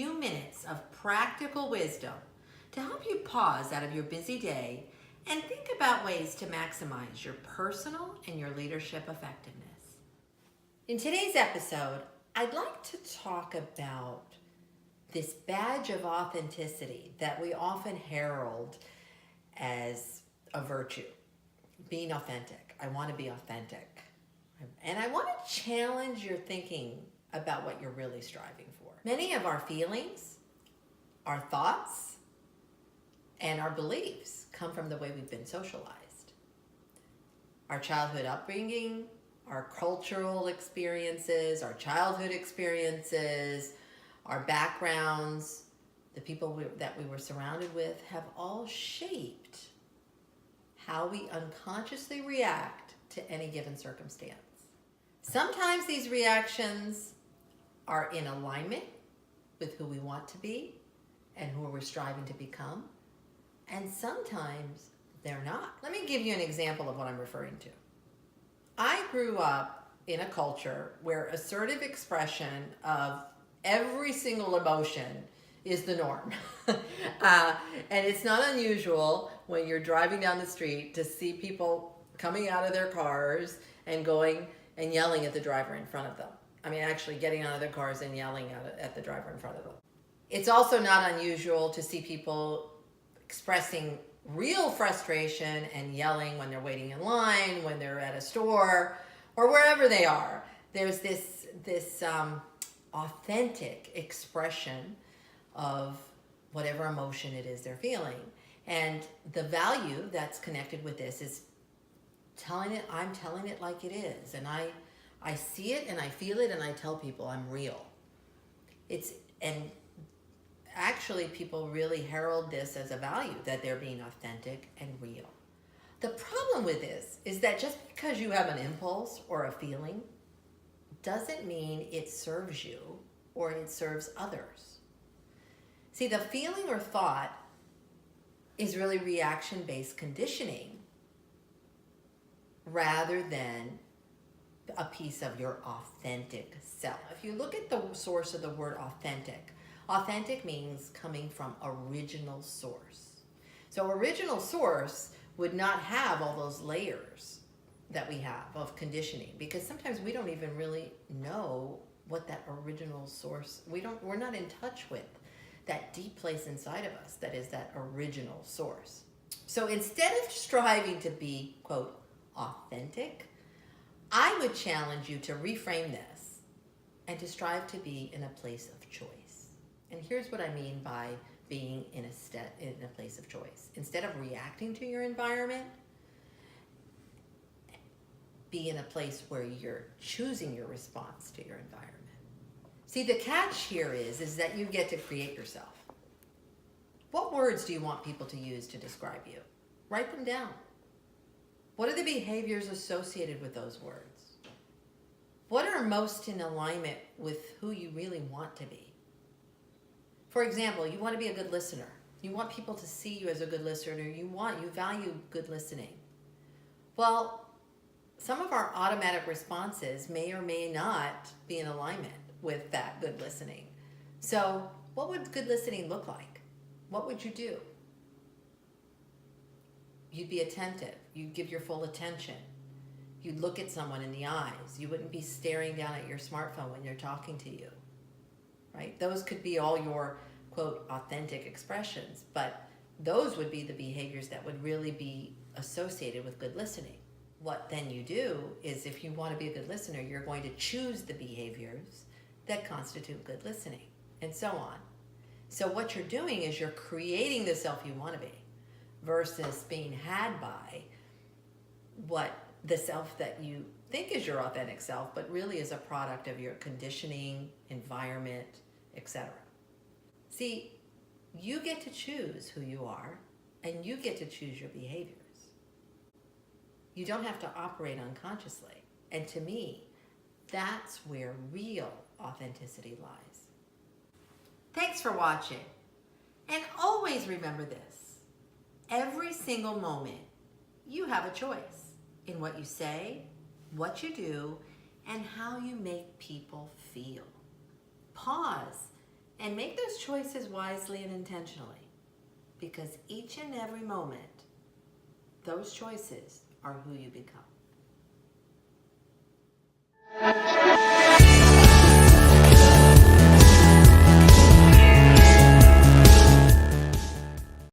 few minutes of practical wisdom to help you pause out of your busy day and think about ways to maximize your personal and your leadership effectiveness. In today's episode, I'd like to talk about this badge of authenticity that we often herald as a virtue, being authentic. I want to be authentic. And I want to challenge your thinking about what you're really striving for. Many of our feelings, our thoughts, and our beliefs come from the way we've been socialized. Our childhood upbringing, our cultural experiences, our childhood experiences, our backgrounds, the people that we were surrounded with have all shaped how we unconsciously react to any given circumstance. Sometimes these reactions are in alignment with who we want to be and who we're striving to become, and sometimes they're not. Let me give you an example of what I'm referring to. I grew up in a culture where assertive expression of every single emotion is the norm. And it's not unusual when you're driving down the street to see people coming out of their cars and going and yelling at the driver in front of them. I mean, actually getting out of their cars and yelling at the driver in front of them. It's also not unusual to see people expressing real frustration and yelling when they're waiting in line, when they're at a store, or wherever they are. There's this authentic expression of whatever emotion it is they're feeling. And the value that's connected with this is I'm telling it like it is. And I see it and I feel it and I tell people I'm real. And actually people really herald this as a value, that they're being authentic and real. The problem with this is that just because you have an impulse or a feeling doesn't mean it serves you or it serves others. See, the feeling or thought is really reaction-based conditioning rather than a piece of your authentic self. If you look at the source of the word authentic, authentic means coming from original source. So original source would not have all those layers that we have of conditioning, because sometimes we don't even really know what that original source, we're not in touch with that deep place inside of us that is that original source. So instead of striving to be, quote, authentic, I would challenge you to reframe this and to strive to be in a place of choice. And here's what I mean by being in a place of choice. Instead of reacting to your environment, be in a place where you're choosing your response to your environment. See, the catch here is that you get to create yourself. What words do you want people to use to describe you? Write them down. What are the behaviors associated with those words? What are most in alignment with who you really want to be? For example, you want to be a good listener. You want people to see you as a good listener. You value good listening. Well, some of our automatic responses may or may not be in alignment with that good listening. So what would good listening look like? What would you do? You'd be attentive. You'd give your full attention. You'd look at someone in the eyes. You wouldn't be staring down at your smartphone when they're talking to you, right? Those could be all your, quote, authentic expressions, but those would be the behaviors that would really be associated with good listening. What then you do is, if you want to be a good listener, you're going to choose the behaviors that constitute good listening, and so on. So what you're doing is you're creating the self you want to be versus being had by what the self that you think is your authentic self, but really is a product of your conditioning, environment, etc. See, you get to choose who you are, and you get to choose your behaviors. You don't have to operate unconsciously. And to me, that's where real authenticity lies. Thanks for watching. And always remember this. Every single moment, you have a choice in what you say, what you do, and how you make people feel. Pause And make those choices wisely and intentionally, because each and every moment, those choices are who you become.